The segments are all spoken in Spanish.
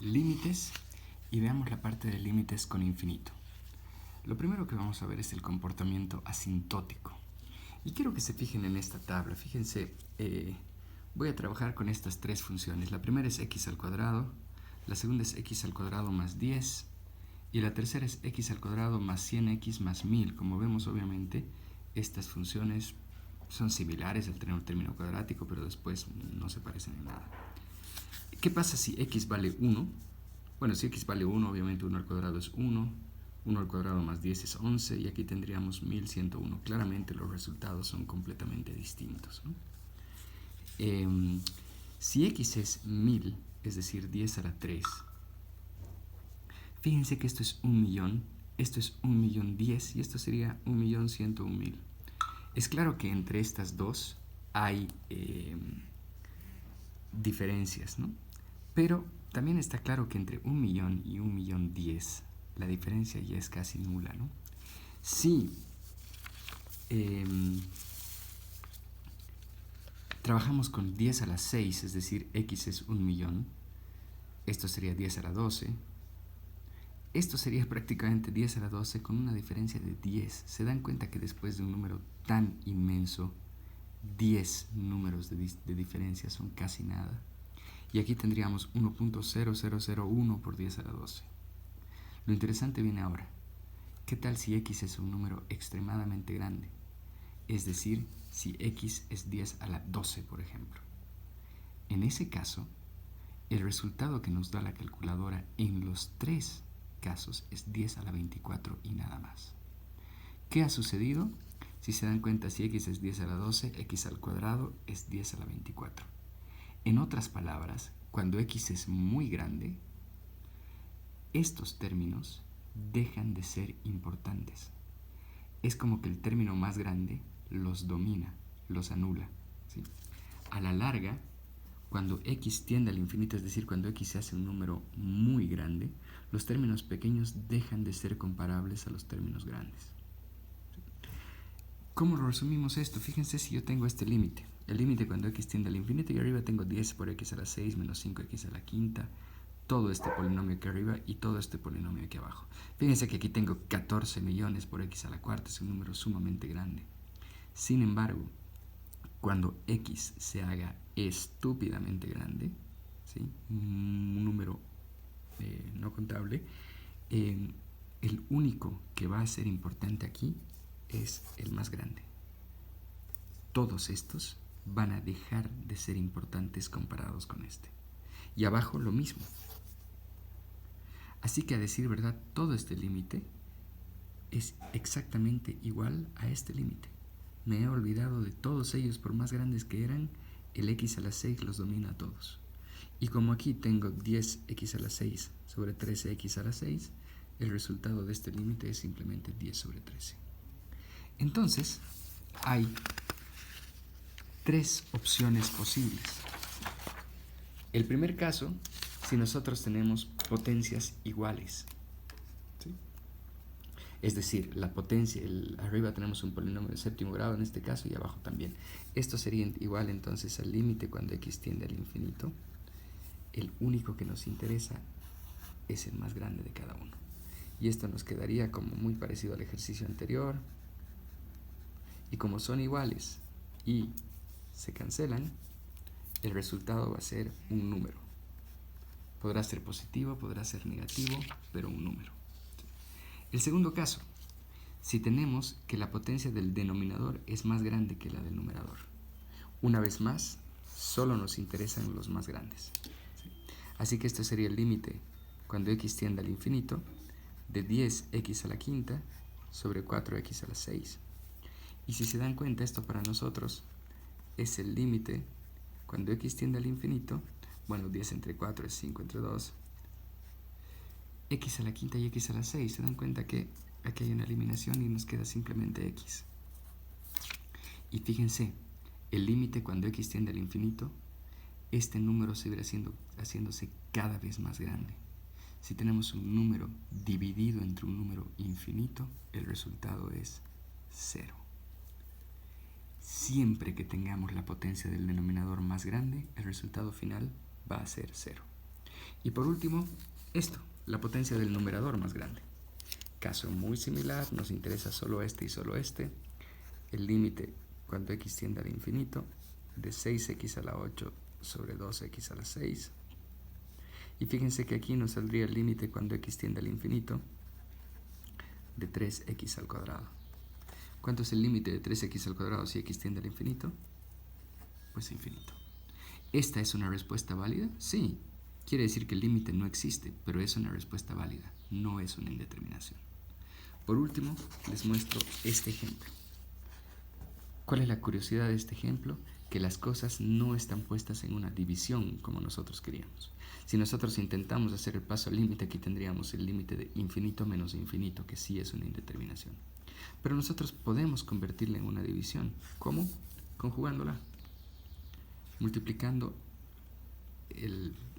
límites y veamos la parte de límites con infinito. Lo primero que vamos a ver es el comportamiento asintótico. Y quiero que se fijen en esta tabla. Fíjense, voy a trabajar con estas tres funciones. La primera es x al cuadrado, la segunda es x al cuadrado más 10 y la tercera es x al cuadrado más 100x más 1000. Como vemos, obviamente, estas funciones son similares al tener un término cuadrático, pero después no se parecen en nada. ¿Qué pasa si x vale 1? Bueno, si x vale 1, obviamente 1 al cuadrado es 1, 1 al cuadrado más 10 es 11, y aquí tendríamos 1101. Claramente los resultados son completamente distintos, ¿no? Si x es 1000, es decir, 10 a la 3, fíjense que esto es 1.000.000, esto es 1.010.000 y esto sería 1.101.000. Es claro que entre estas dos hay diferencias, ¿no? Pero también está claro que entre 1.000.000 y 1.010.000 la diferencia ya es casi nula, ¿no? Si trabajamos con 10 a la 6, es decir, x es 1.000.000, esto sería 10 a la 12, esto sería prácticamente 10 a la 12 con una diferencia de 10. ¿Se dan cuenta que después de un número tan inmenso, 10 números de diferencia son casi nada? Y aquí tendríamos 1.0001 por 10 a la 12. Lo interesante viene ahora. ¿Qué tal si x es un número extremadamente grande? Es decir, si x es 10 a la 12, por ejemplo. En ese caso, el resultado que nos da la calculadora en los tres casos es 10 a la 24 y nada más. ¿Qué ha sucedido? Si se dan cuenta, si x es 10 a la 12, x al cuadrado es 10 a la 24. En otras palabras, cuando x es muy grande, estos términos dejan de ser importantes. Es como que el término más grande los domina, los anula, ¿sí? A la larga, cuando x tiende al infinito, es decir, cuando x se hace un número muy grande, los términos pequeños dejan de ser comparables a los términos grandes. ¿Cómo lo resumimos esto? Fíjense si yo tengo este límite. El límite cuando x tiende al infinito, y arriba tengo 10 por x a la 6 menos 5x a la quinta, todo este polinomio aquí arriba y todo este polinomio aquí abajo. Fíjense que aquí tengo 14 millones por x a la cuarta, es un número sumamente grande. Sin embargo, cuando x se haga estúpidamente grande, ¿sí? Un número no contable, el único que va a ser importante aquí es el más grande. Todos estos van a dejar de ser importantes comparados con este. Y abajo lo mismo. Así que, a decir verdad, todo este límite es exactamente igual a este límite. Me he olvidado de todos ellos, por más grandes que eran, el x a la 6 los domina a todos. Y como aquí tengo 10x a la 6 sobre 13x a la 6, el resultado de este límite es simplemente 10 sobre 13. Entonces, hay tres opciones posibles. El primer caso, si nosotros tenemos potencias iguales, ¿sí? Es decir, la potencia, arriba tenemos un polinomio de séptimo grado en este caso y abajo también. Esto sería igual entonces al límite cuando x tiende al infinito. El único que nos interesa es el más grande de cada uno. Y esto nos quedaría como muy parecido al ejercicio anterior. Y como son iguales y se cancelan, el resultado va a ser un número. Podrá ser positivo, podrá ser negativo, pero un número. El segundo caso, si tenemos que la potencia del denominador es más grande que la del numerador. Una vez más, solo nos interesan los más grandes. Así que este sería el límite cuando x tiende al infinito de 10x a la quinta sobre 4x a la 6. Y si se dan cuenta, esto para nosotros es el límite cuando x tiende al infinito. Bueno, 10 entre 4 es 5 entre 2. X a la quinta y x a la 6. Se dan cuenta que aquí hay una eliminación y nos queda simplemente x. Y fíjense, el límite cuando x tiende al infinito, este número seguirá haciéndose cada vez más grande. Si tenemos un número dividido entre un número infinito, el resultado es 0. Siempre que tengamos la potencia del denominador más grande, el resultado final va a ser 0. Y por último, esto, la potencia del numerador más grande. Caso muy similar, nos interesa solo este y solo este. El límite cuando x tiende al infinito de 6x a la 8 sobre 2x a la 6. Y fíjense que aquí nos saldría el límite cuando x tiende al infinito de 3x al cuadrado. ¿Cuánto es el límite de 3x al cuadrado si x tiende al infinito? Pues infinito. ¿Esta es una respuesta válida? Sí. Quiere decir que el límite no existe, pero es una respuesta válida, no es una indeterminación. Por último, les muestro este ejemplo. ¿Cuál es la curiosidad de este ejemplo? Que las cosas no están puestas en una división como nosotros queríamos. Si nosotros intentamos hacer el paso al límite, aquí tendríamos el límite de infinito menos infinito, que sí es una indeterminación. Pero nosotros podemos convertirla en una división. ¿Cómo? Conjugándola. Multiplicando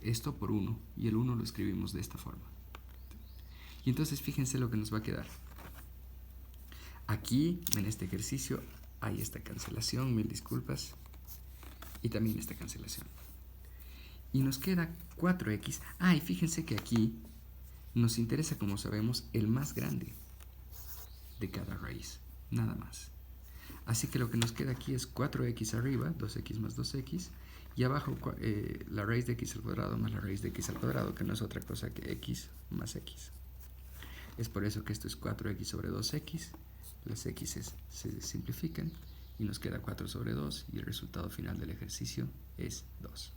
esto por 1, y el 1 lo escribimos de esta forma. Y entonces fíjense lo que nos va a quedar. Aquí, en este ejercicio, hay esta cancelación, mil disculpas, y también esta cancelación. Y nos queda 4x. Y fíjense que aquí nos interesa, como sabemos, el más grande de cada raíz, nada más. Así que lo que nos queda aquí es 4x arriba, 2x más 2x, y abajo la raíz de x al cuadrado más la raíz de x al cuadrado, que no es otra cosa que x más x. Es por eso que esto es 4x sobre 2x, las x se simplifican y nos queda 4 sobre 2 y el resultado final del ejercicio es 2.